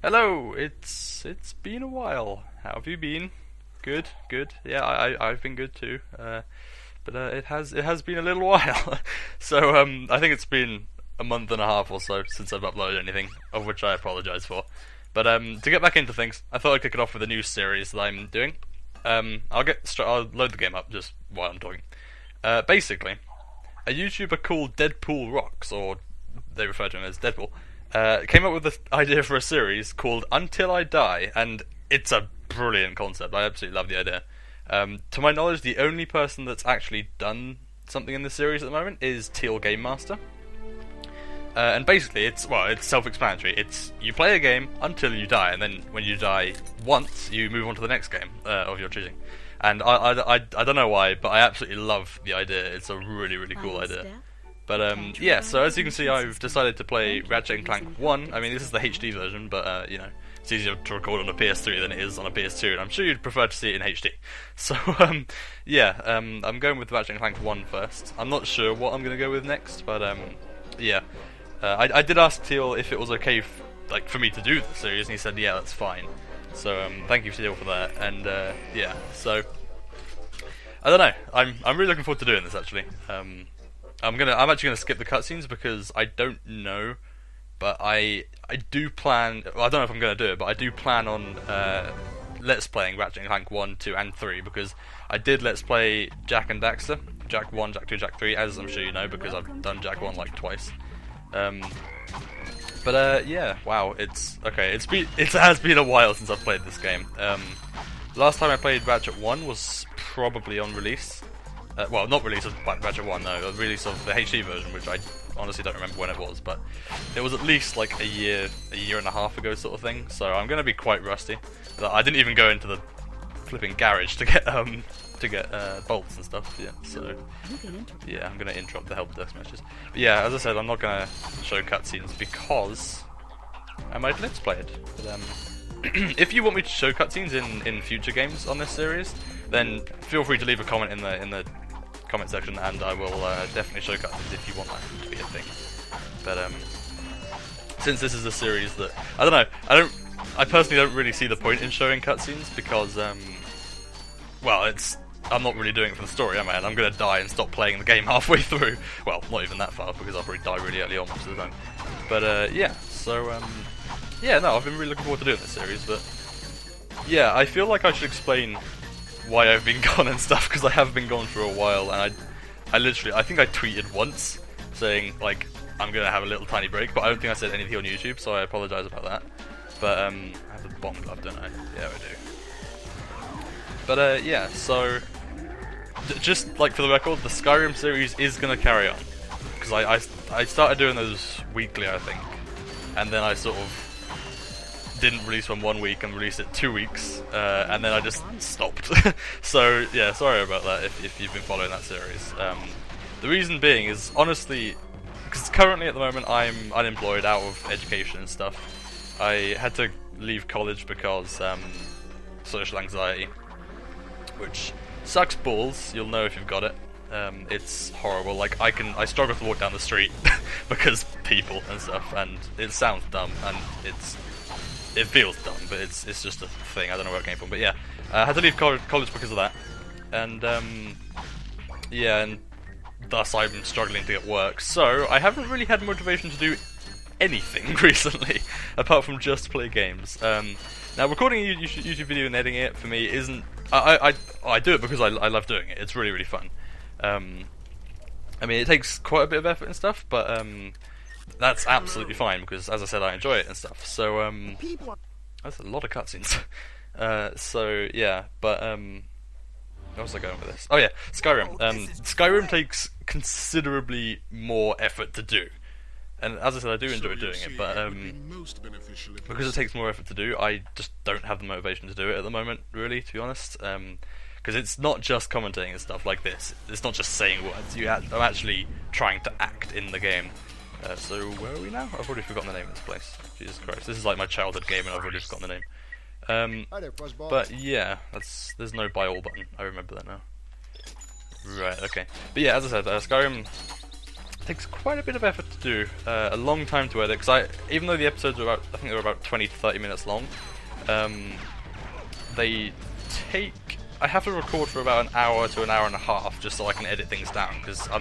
Hello, it's been a while. How have you been? Good, good. Yeah, I've been good too. But it has been a little while. So I think it's been a month and a half or so since I've uploaded anything, of which I apologise for. But to get back into things, I thought I'd kick it off with a new series that I'm doing. I'll load the game up just while I'm talking. Basically, a YouTuber called Deadpool Rocks, or they refer to him as Deadpool, came up with the idea for a series called Until I Die, and it's a brilliant concept. I absolutely love the idea. To my knowledge, the only person that's actually done something in this series at the moment is Tealgamemaster. And basically, it's self-explanatory. It's you play a game until you die, and then when you die once, you move on to the next game of your choosing. And I don't know why, but I absolutely love the idea. It's a really cool idea. But yeah, so as you can see, I've decided to play Ratchet and Clank 1. I mean, this is the HD version, but you know, it's easier to record on a PS3 than it is on a PS2, and I'm sure you'd prefer to see it in HD. So yeah, I'm going with Ratchet and Clank 1 first. I'm not sure what I'm going to go with next, but yeah. I did ask Teal if it was okay for me to do the series, and he said yeah, that's fine. So thank you Teal for that, and yeah, so I don't know. I'm really looking forward to doing this actually. I'm actually gonna skip the cutscenes because I don't know, but I do plan. Well, I don't know if I'm gonna do it, but I do plan on let's playing Ratchet and Clank 1, 2, and 3 because I did let's play Jak and Daxter, Jak 1, Jak 2, Jak 3, as I'm sure you know because I've done Jak 1 like twice. But yeah, wow, it has been a while since I've played this game. Last time I played Ratchet 1 was probably on release. Well, not release of Ratchet 1, no, the release of the HD version, which I honestly don't remember when it was, but it was at least like a year and a half ago sort of thing, so I'm going to be quite rusty. I didn't even go into the flipping garage to get bolts and stuff, yeah, so yeah, I'm going to interrupt the help desk messages. But yeah, as I said, I'm not going to show cutscenes because I might let's play it. But, if you want me to show cutscenes in future games on this series, then feel free to leave a comment in the comment section, and I will definitely show cutscenes if you want that to be a thing. But since this is a series that I don't know, I personally don't really see the point in showing cutscenes because well, I'm not really doing it for the story, am I? And I'm gonna die and stop playing the game halfway through. Well, not even that far because I'll probably die really early on most of the time. But yeah, so yeah, no, I've been really looking forward to doing this series, but yeah, I feel like I should explain why I've been gone and stuff, because I have been gone for a while, and I think I tweeted once saying, like, I'm gonna have a little tiny break, but I don't think I said anything on YouTube, so I apologise about that. But, I have the bomb glove, don't I? Yeah, I do. But, yeah, so, just, like, for the record, the Skyrim series is gonna carry on, because I started doing those weekly, I think, and then I sort of didn't release one week and released it 2 weeks, and then I just stopped. So yeah, sorry about that if you've been following that series. The reason being is honestly because currently at the moment I'm unemployed, out of education and stuff. I had to leave college because social anxiety, which sucks balls. You'll know if you've got it. It's horrible. Like I struggle to walk down the street because people and stuff, and it sounds dumb and it feels dumb, but it's just a thing. I don't know where it came from, but yeah, I had to leave college because of that, and yeah, and thus I'm struggling to get work. So I haven't really had motivation to do anything recently, apart from just play games. Now recording a YouTube video and editing it for me isn't. I do it because I love doing it. It's really fun. I mean, it takes quite a bit of effort and stuff, but that's absolutely fine because, as I said, I enjoy it and stuff. So that's a lot of cutscenes. So yeah, but where was I going with this? Oh yeah, Skyrim. Skyrim takes considerably more effort to do, and as I said, I do enjoy doing it. But because it takes more effort to do, I just don't have the motivation to do it at the moment. Really, to be honest. Because it's not just commentating and stuff like this. It's not just saying words. I'm actually trying to act in the game. So where are we now? I've already forgotten the name of this place. Jesus Christ, this is like my childhood game and I've already forgotten the name. But yeah, there's no buy all button. I remember that now. Right, okay. But yeah, as I said, Skyrim takes quite a bit of effort to do, a long time to edit, because even though the episodes are about, I think they're about 20 to 30 minutes long, they take, I have to record for about an hour to an hour and a half just so I can edit things down, because I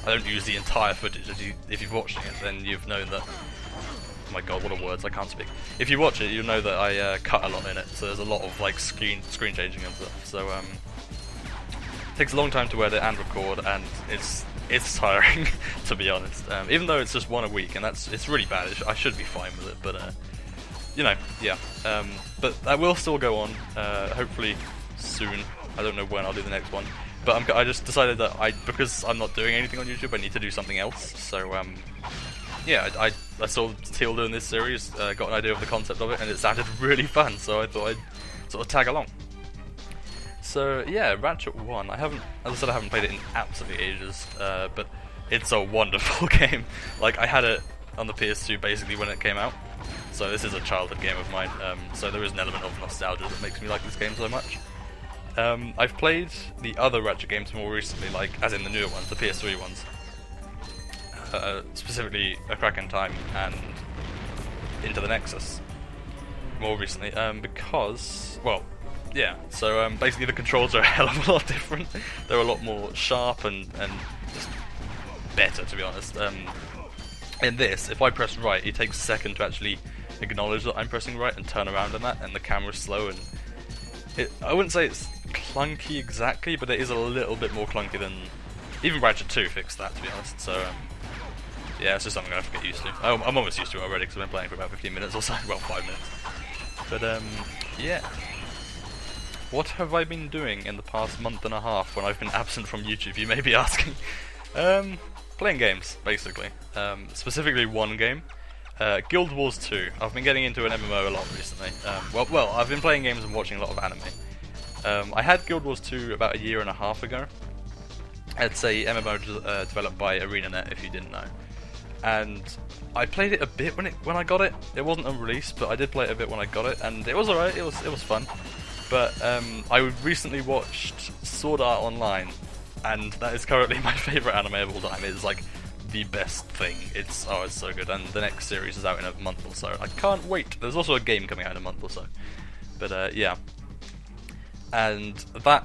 don't use the entire footage. If you've watched it, then you've known that, oh my god, what are words, I can't speak. If you watch it, you'll know that I cut a lot in it, so there's a lot of like screen changing and stuff, so it takes a long time to edit and record, and it's tiring, to be honest. Even though it's just one a week, and it's really bad. I should be fine with it, but you know, yeah. But that will still go on. Hopefully soon. I don't know when I'll do the next one, but I just decided that because I'm not doing anything on YouTube, I need to do something else. So yeah, I saw Teal doing this series, got an idea of the concept of it, and it sounded really fun. So I thought I'd sort of tag along. So yeah, Ratchet 1, as I said, I haven't played it in absolutely ages, but it's a wonderful game. Like, I had it on the PS2 basically when it came out, so this is a childhood game of mine, so there is an element of nostalgia that makes me like this game so much. I've played the other Ratchet games more recently, like, as in the newer ones, the PS3 ones, specifically A Crack in Time and Into the Nexus, more recently, because, well, yeah, so basically the controls are a hell of a lot different. They're a lot more sharp and just better, to be honest. In this, if I press right, it takes a second to actually acknowledge that I'm pressing right and turn around on that, and the camera's slow, and I wouldn't say it's clunky exactly, but it is a little bit more clunky than... Even Ratchet 2 fixed that, to be honest, so yeah, it's just something I have to get used to. I'm almost used to it already, because I've been playing for about 15 minutes or so, well, 5 minutes. But yeah. What have I been doing in the past month and a half when I've been absent from YouTube, you may be asking? Playing games, basically. Specifically one game. Guild Wars 2. I've been getting into an MMO a lot recently. Well, I've been playing games and watching a lot of anime. I had Guild Wars 2 about a year and a half ago. It's a MMO developed by ArenaNet, if you didn't know. And I played it a bit when I got it. It wasn't on release, but I did play it a bit when I got it, and it was alright, it was fun. But I recently watched Sword Art Online, and that is currently my favourite anime of all time. It is like the best thing. It's so good, and the next series is out in a month or so. I can't wait. There's also a game coming out in a month or so. But yeah, and that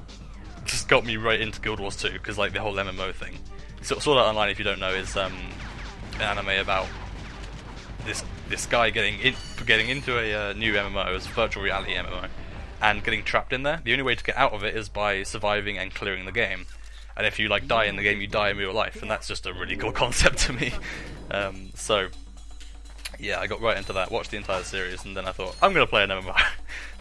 just got me right into Guild Wars 2, because like the whole MMO thing. So, Sword Art Online, if you don't know, is an anime about this guy getting into a new MMO, it's a virtual reality MMO. And getting trapped in there. The only way to get out of it is by surviving and clearing the game. And if you like die in the game, you die in real life, and that's just a really cool concept to me. So yeah, I got right into that, watched the entire series, and then I thought, I'm gonna play an MMO.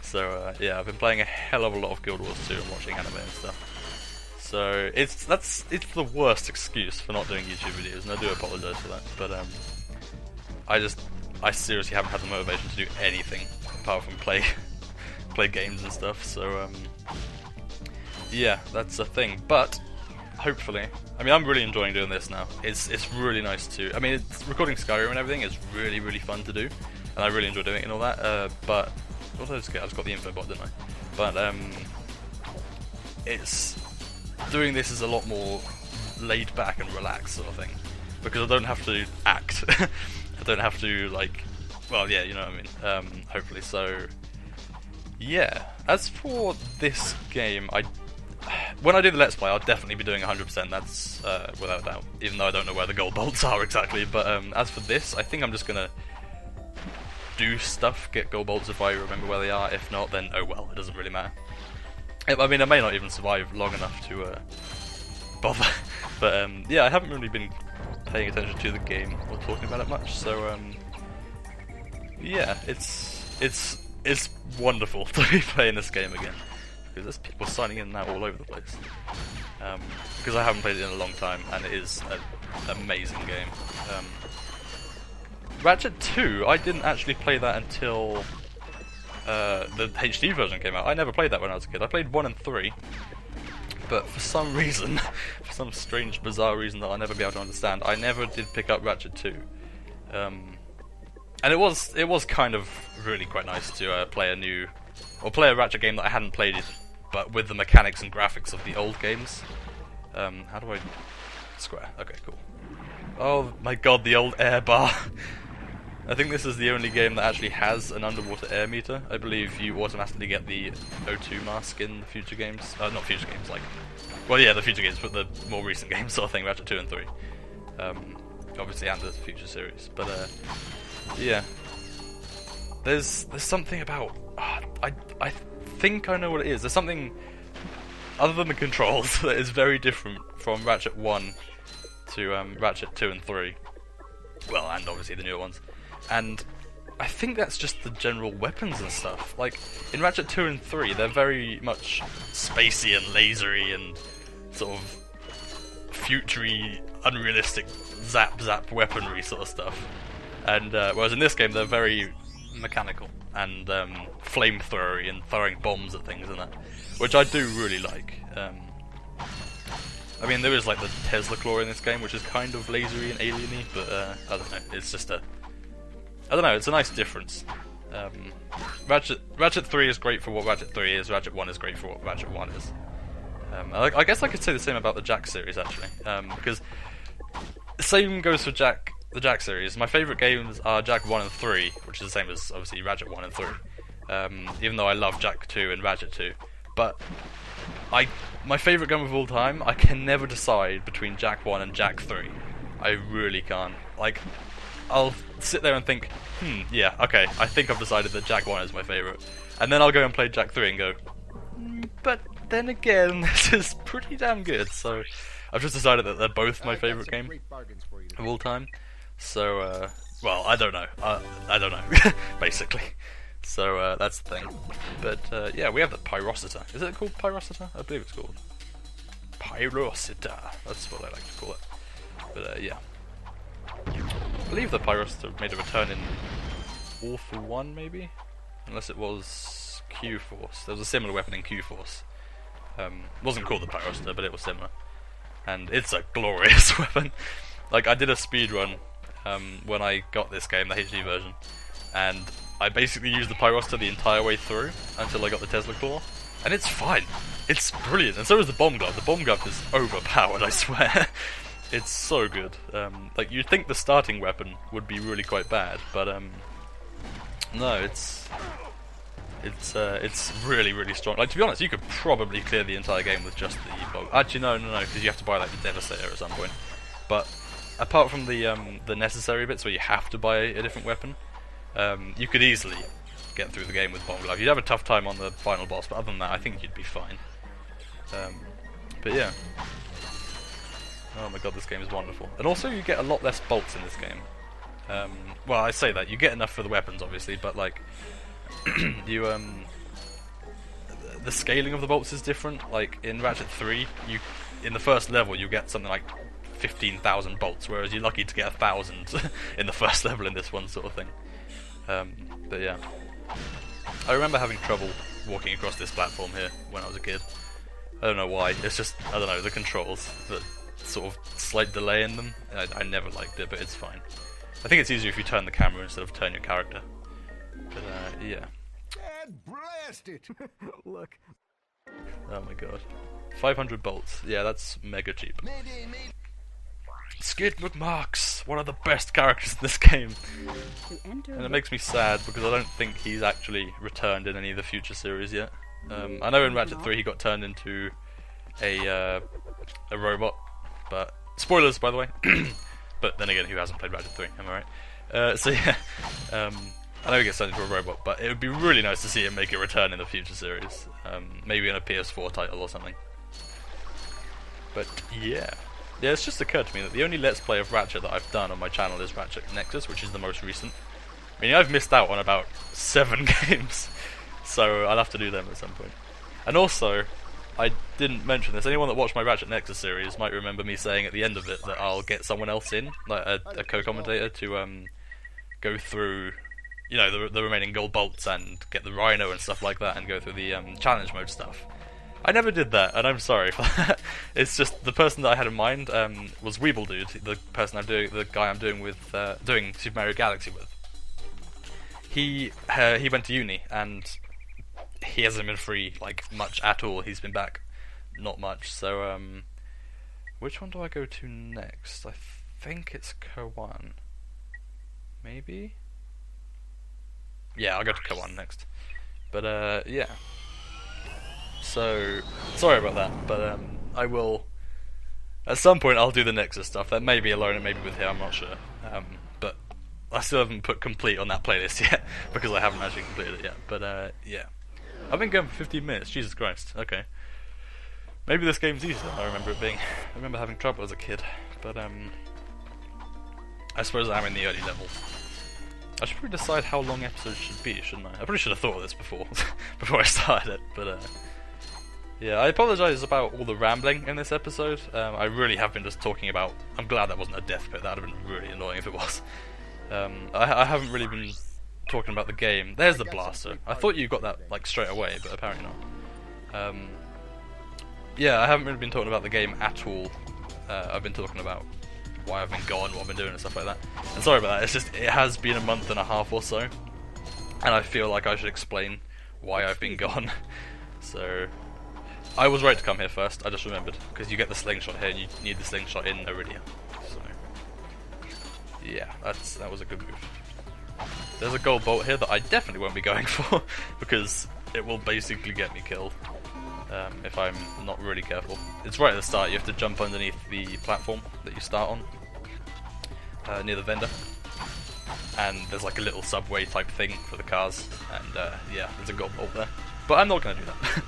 So yeah, I've been playing a hell of a lot of Guild Wars 2 and watching anime and stuff. So it's the worst excuse for not doing YouTube videos, and I do apologise for that. But I seriously haven't had the motivation to do anything apart from play games and stuff, so yeah, that's a thing. But hopefully, I mean, I'm really enjoying doing this now. It's really nice to, I mean, recording Skyrim and everything is really, really fun to do, and I really enjoy doing it and all that, but what did I just get? I just got the info bot, didn't I? But doing this is a lot more laid back and relaxed sort of thing, because I don't have to act. I don't have to, like, well, yeah, you know what I mean. Hopefully, so yeah. As for this game, when I do the Let's Play, I'll definitely be doing 100%, that's without a doubt, even though I don't know where the gold bolts are exactly. But as for this, I think I'm just gonna do stuff, get gold bolts if I remember where they are. If not, then oh well, it doesn't really matter. I mean, I may not even survive long enough to bother. But yeah, I haven't really been paying attention to the game or talking about it much, so yeah, it's wonderful to be playing this game again, because there's people signing in now all over the place, because I haven't played it in a long time, and it is an amazing game. Ratchet 2, I didn't actually play that until the HD version came out. I never played that when I was a kid. I played 1 and 3, but for some reason, for some strange, bizarre reason that I'll never be able to understand, I never did pick up Ratchet 2. And it was kind of really quite nice to play a Ratchet game that I hadn't played, but with the mechanics and graphics of the old games. How do I... Square. Okay, cool. Oh my god, the old air bar. I think this is the only game that actually has an underwater air meter. I believe you automatically get the O2 mask in the future games. Not future games, like... Well, yeah, the future games, but the more recent games sort of thing, Ratchet 2 and 3. Obviously, and the future series. But, yeah. There's something about... I think I know what it is. There's something, other than the controls, that is very different from Ratchet 1 to Ratchet 2 and 3. Well, and obviously the newer ones. And I think that's just the general weapons and stuff. Like, in Ratchet 2 and 3, they're very much spacey and lasery and sort of futury, unrealistic zap weaponry sort of stuff. And whereas in this game, they're very mechanical and flamethrowery and throwing bombs at things and that, which I do really like. I mean, there is like the Tesla claw in this game, which is kind of lasery and alien-y, but I don't know, it's just I don't know, it's a nice difference. Ratchet 3 is great for what Ratchet 3 is, Ratchet 1 is great for what Ratchet 1 is. I guess I could say the same about the Jak series, actually, because the same goes for the Jak series. My favourite games are Jak 1 and 3, which is the same as, obviously, Ratchet 1 and 3, even though I love Jak 2 and Ratchet 2, but my favourite game of all time, I can never decide between Jak 1 and Jak 3. I really can't. Like, I'll sit there and think, yeah, okay, I think I've decided that Jak 1 is my favourite. And then I'll go and play Jak 3 and go, but then again, this is pretty damn good. So I've just decided that they're both my favourite game of all time. So, well, I don't know. I don't know, basically. So that's the thing. But yeah, we have the Pyrocita. Is it called Pyrocita? I believe it's called Pyrocita. That's what I like to call it. But yeah. I believe the Pyrocita made a return in Awful 1, maybe? Unless it was Q-Force. There was a similar weapon in Q-Force. It wasn't called the Pyrocita, but it was similar. And it's a glorious weapon. Like, I did a speedrun when I got this game, the HD version, and I basically used the Pyrocita the entire way through until I got the Tesla Claw, and it's fine. It's brilliant, and so is the Bomb Glove. The Bomb Glove is overpowered, I swear. It's so good. Like, you'd think the starting weapon would be really quite bad, but no, it's really, really strong. Like, to be honest, you could probably clear the entire game with just the Bomb. Actually, no, because you have to buy like the Devastator at some point. But apart from the necessary bits where you have to buy a different weapon, you could easily get through the game with Bomb Glove. You'd have a tough time on the final boss, but other than that, I think you'd be fine. But yeah. Oh my god, this game is wonderful. And also, you get a lot less bolts in this game. Well, I say that, you get enough for the weapons, obviously, but like, you, the scaling of the bolts is different. Like, in Ratchet 3, in the first level, you get something like 15,000 bolts, whereas you're lucky to get 1,000 in the first level in this one sort of thing. But yeah. I remember having trouble walking across this platform here when I was a kid. I don't know why, it's just, I don't know, the controls, the sort of slight delay in them. I never liked it, but it's fine. I think it's easier if you turn the camera instead of turn your character. But yeah. And blast it! Look. Oh my god. 500 bolts. Yeah, that's mega cheap. Skid McMarks, one of the best characters in this game. And it makes me sad because I don't think he's actually returned in any of the future series yet. I know in Ratchet 3 he got turned into a robot, but spoilers by the way. But then again, who hasn't played Ratchet 3? Am I right? So yeah, I know he gets turned into a robot, but it would be really nice to see him make a return in the future series, maybe in a PS4 title or something. But yeah. Yeah, it's just occurred to me that the only Let's Play of Ratchet that I've done on my channel is Ratchet Nexus, which is the most recent. I mean, I've missed out on about 7 games, so I'll have to do them at some point. And also, I didn't mention this, anyone that watched my Ratchet Nexus series might remember me saying at the end of it that I'll get someone else in, like a co-commentator, to go through, you know, the remaining gold bolts and get the Rhino and stuff like that, and go through the challenge mode stuff. I never did that, and I'm sorry for that. It's just the person that I had in mind was Weebledude, the person the guy I'm doing with doing Super Mario Galaxy with. He went to uni and he hasn't been free like much at all. He's been back not much. So which one do I go to next? I think it's Kawan. Maybe? Yeah, I'll go to Kawan next. But, yeah. So, sorry about that, but, I will... At some point I'll do the Nexus stuff. That may be alone, it may be with him, I'm not sure. But I still haven't put complete on that playlist yet, because I haven't actually completed it yet. But, yeah. I've been going for 15 minutes, Jesus Christ, okay. Maybe this game's easier than I remember it being. I remember having trouble as a kid, but, I suppose I'm in the early levels. I should probably decide how long episodes should be, shouldn't I? I probably should have thought of this before, before I started it, but, yeah, I apologise about all the rambling in this episode. I really have been just talking about... I'm glad that wasn't a death pit, that would have been really annoying if it was. I haven't really been talking about the game. There's the blaster. I thought you got that, like, straight away, but apparently not. Yeah, I haven't really been talking about the game at all. I've been talking about why I've been gone, what I've been doing and stuff like that. And sorry about that, it's just, it has been a month and a half or so. And I feel like I should explain why I've been gone. So... I was right to come here first, I just remembered, because you get the slingshot here and you need the slingshot in Iridia. So, yeah, that was a good move. There's a gold bolt here that I definitely won't be going for, because it will basically get me killed, if I'm not really careful. It's right at the start, you have to jump underneath the platform that you start on, near the vendor. And there's like a little subway type thing for the cars, and yeah, there's a gold bolt there. But I'm not going to do that.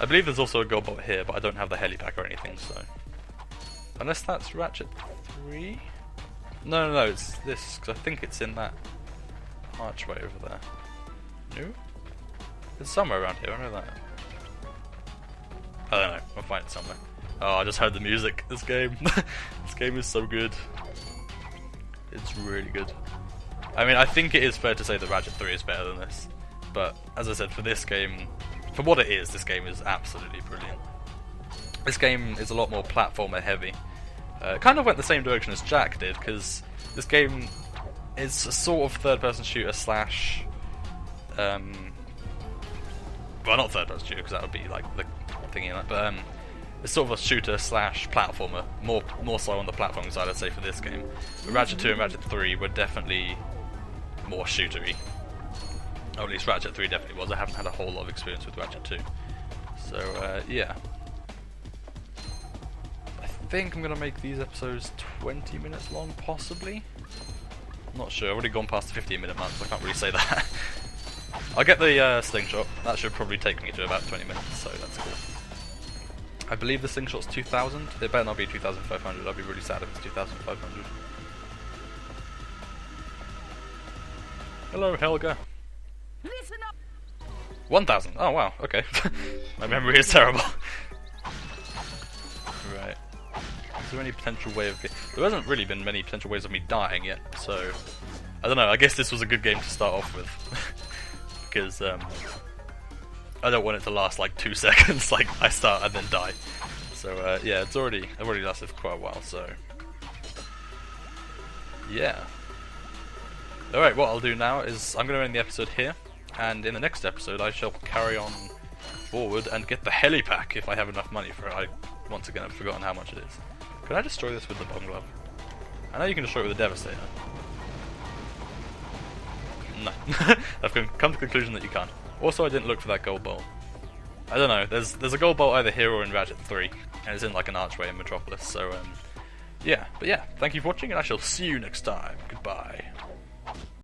I believe there's also a gold bolt here, but I don't have the helipack or anything, so... Unless that's Ratchet 3? No, it's this, because I think it's in that archway over there. No? It's somewhere around here, I know that. I don't know, I'll find it somewhere. Oh, I just heard the music, this game. This game is so good. It's really good. I mean, I think it is fair to say that Ratchet 3 is better than this. But, as I said, for this game... For what it is, this game is absolutely brilliant. This game is a lot more platformer heavy. It kind of went the same direction as Jack did, because this game is a sort of third-person shooter slash... well, not third-person shooter, because that would be like the thingy, but it's sort of a shooter slash platformer, more so on the platforming side, I'd say, for this game. But Ratchet 2 and Ratchet 3 were definitely more shootery. Or at least Ratchet 3 definitely was. I haven't had a whole lot of experience with Ratchet 2. So, yeah. I think I'm going to make these episodes 20 minutes long, possibly? I'm not sure. I've already gone past the 15-minute mark, so I can't really say that. I'll get the slingshot. That should probably take me to about 20 minutes, so that's cool. I believe the slingshot's 2,000. It better not be 2,500. I'll be really sad if it's 2,500. Hello, Helga. Listen up. 1,000. Oh wow. Okay. My memory is terrible. Right. Is there any potential way of? There hasn't really been many potential ways of me dying yet. So I don't know. I guess this was a good game to start off with because I don't want it to last like 2 seconds. Like I start and then die. So yeah, I've already lasted for quite a while. So yeah. Alright, what I'll do now is I'm going to end the episode here, and in the next episode I shall carry on forward and get the helipack if I have enough money for it. I, once again, have forgotten how much it is. Can I destroy this with the bomb glove? I know you can destroy it with the Devastator. No. I've come to the conclusion that you can't. Also, I didn't look for that gold bolt. I don't know, there's a gold bolt either here or in Ratchet 3, and it's in like an archway in Metropolis, so yeah. But yeah, thank you for watching, and I shall see you next time. Goodbye.